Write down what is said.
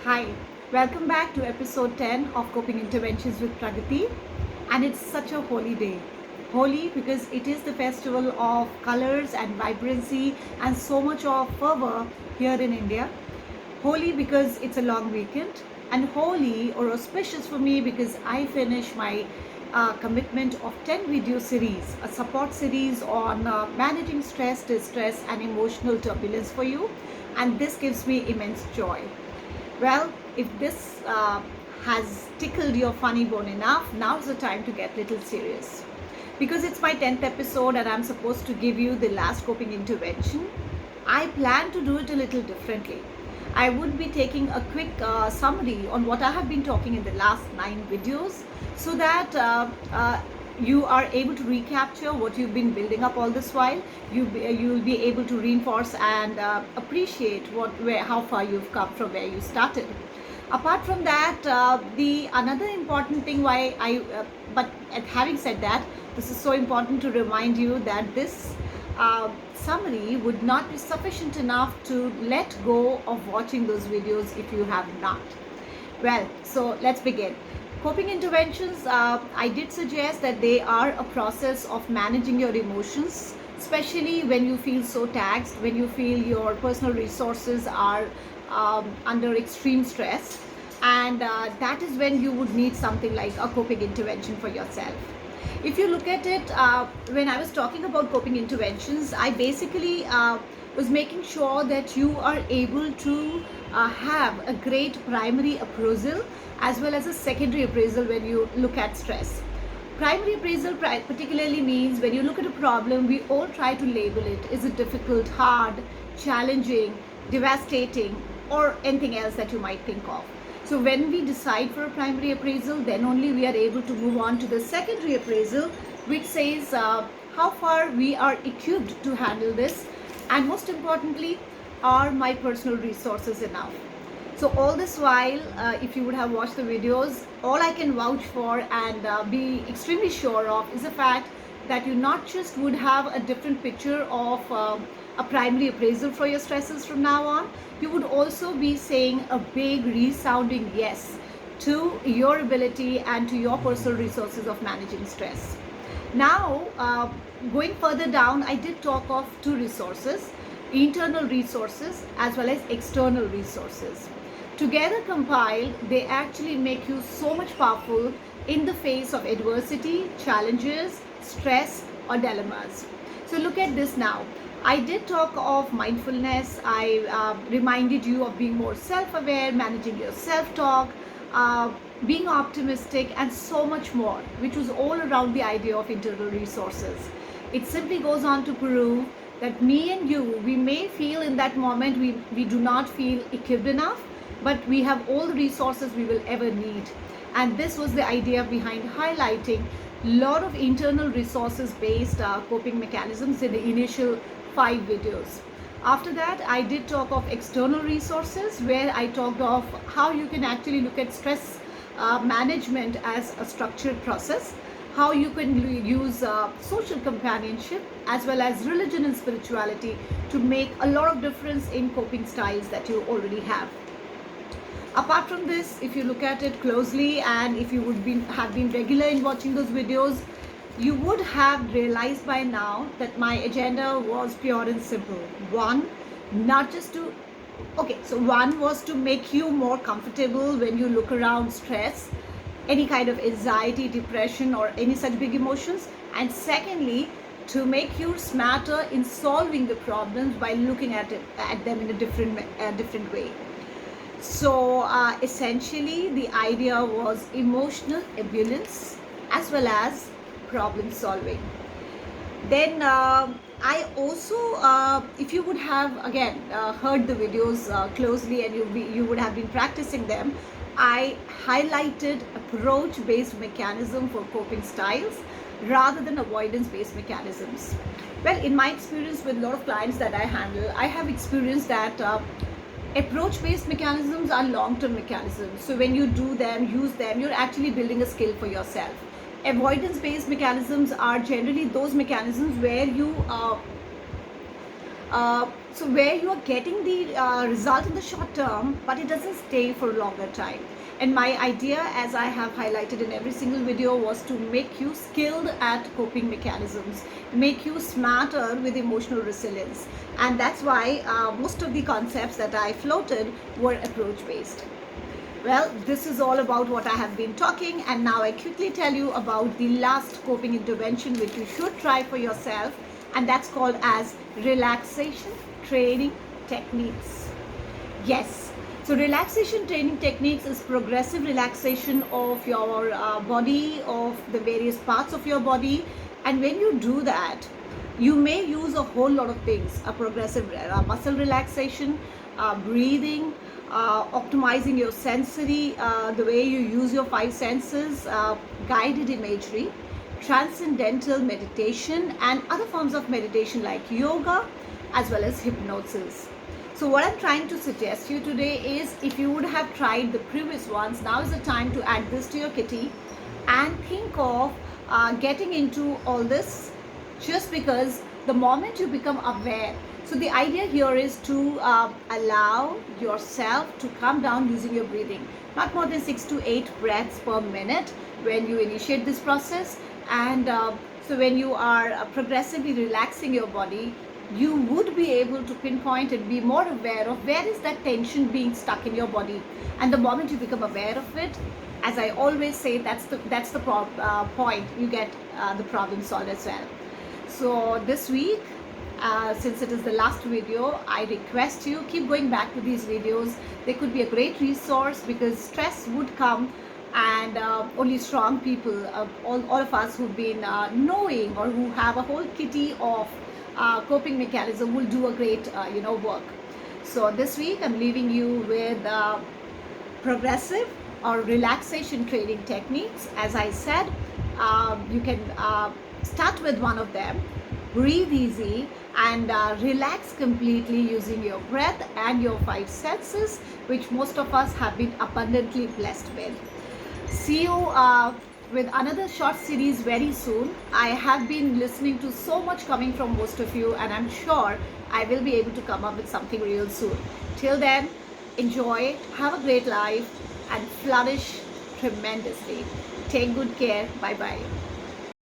Hi, welcome back to episode 10 of Coping Interventions with Praggatti. And it's such a holy day. Holy because it is the festival of colors and vibrancy and so much of fervor here in India. Holy because it's a long weekend. And holy or auspicious for me because I finish my commitment of 10 video series, a support series on managing stress, distress, and emotional turbulence for you. And this gives me immense joy. Well, if this has tickled your funny bone enough, now's the time to get a little serious. Because it's my 10th episode and I'm supposed to give you the last coping intervention, I plan to do it a little differently. I would be taking a quick summary on what I have been talking in the last 9 videos so that you are able to recapture what you've been building up all this while. You'll be able to reinforce and appreciate how far you've come from where you started. Apart from that, the another important thing but having said that, this is so important to remind you that this summary would not be sufficient enough to let go of watching those videos if you have not. Well, so let's begin. Coping interventions, I did suggest that they are a process of managing your emotions, especially when you feel so taxed, when you feel your personal resources are under extreme stress, and that is when you would need something like a coping intervention for yourself. If you look at it, when I was talking about coping interventions, I basically was making sure that you are able to have a great primary appraisal as well as a secondary appraisal when you look at stress. Primary appraisal particularly means when you look at a problem, we all try to label it. Is it difficult, hard, challenging, devastating, or anything else that you might think of? So when we decide for a primary appraisal, then only we are able to move on to the secondary appraisal, which says how far we are equipped to handle this, and most importantly, are my personal resources enough? So all this while, if you would have watched the videos, all I can vouch for and be extremely sure of is the fact that you not just would have a different picture of a primary appraisal for your stresses from now on, you would also be saying a big resounding yes to your ability and to your personal resources of managing stress. Now, going further down, I did talk of 2 resources, internal resources as well as external resources. Together compiled, they actually make you so much powerful in the face of adversity, challenges, stress, or dilemmas. So look at this now. I did talk of mindfulness. I reminded you of being more self-aware, managing your self-talk, being optimistic, and so much more, which was all around the idea of internal resources. It simply goes on to prove that me and you, we may feel in that moment we do not feel equipped enough, but we have all the resources we will ever need. And this was the idea behind highlighting a lot of internal resources based coping mechanisms in the initial 5 videos. After that, I did talk of external resources, where I talked of how you can actually look at stress management as a structured process, how you can use social companionship as well as religion and spirituality to make a lot of difference in coping styles that you already have. Apart from this, if you look at it closely and if you would have been regular in watching those videos, you would have realized by now that my agenda was pure and simple. One was to make you more comfortable when you look around stress, any kind of anxiety, depression, or any such big emotions. And secondly, to make you smarter in solving the problems by looking at them in a different way. So essentially, the idea was emotional ebullience as well as problem solving. Then I also, if you would have again heard the videos closely and you would have been practicing them, I highlighted approach-based mechanism for coping styles rather than avoidance-based mechanisms. Well, in my experience with a lot of clients that I handle, I have experienced that approach-based mechanisms are long-term mechanisms. So when you do them, use them, you're actually building a skill for yourself. Avoidance-based mechanisms are generally those mechanisms where you So where you are getting the result in the short term, but it doesn't stay for a longer time. And my idea, as I have highlighted in every single video, was to make you skilled at coping mechanisms, make you smarter with emotional resilience. And that's why most of the concepts that I floated were approach based. Well, this is all about what I have been talking, and now I quickly tell you about the last coping intervention which you should try for yourself, and that's called as relaxation training techniques. Yes, so relaxation training techniques is progressive relaxation of your body, of the various parts of your body, and when you do that, you may use a whole lot of things: a progressive muscle relaxation, breathing, optimizing your sensory, the way you use your five senses, guided imagery, transcendental meditation, and other forms of meditation like yoga, as well as hypnosis. So what I'm trying to suggest you today is, if you would have tried the previous ones, now is the time to add this to your kitty and think of getting into all this, just because the moment you become aware. So the idea here is to allow yourself to calm down using your breathing. Not more than 6 to 8 breaths per minute when you initiate this process. And so when you are progressively relaxing your body, you would be able to pinpoint and be more aware of where is that tension being stuck in your body. And the moment you become aware of it, as I always say, that's the point. You get the problem solved as well. So this week, since it is the last video, I request you keep going back to these videos. They could be a great resource, because stress would come, and only strong people, all of us who've been knowing, or who have a whole kitty of coping mechanism, will do a great work. So this week I'm leaving you with progressive or relaxation training techniques. As I said, you can start with one of them. Breathe easy and relax completely using your breath and your five senses, which most of us have been abundantly blessed with. See you with another short series very soon. I have been listening to so much coming from most of you, and I'm sure I will be able to come up with something real soon. Till then, enjoy, have a great life, and flourish tremendously. Take good care. Bye bye.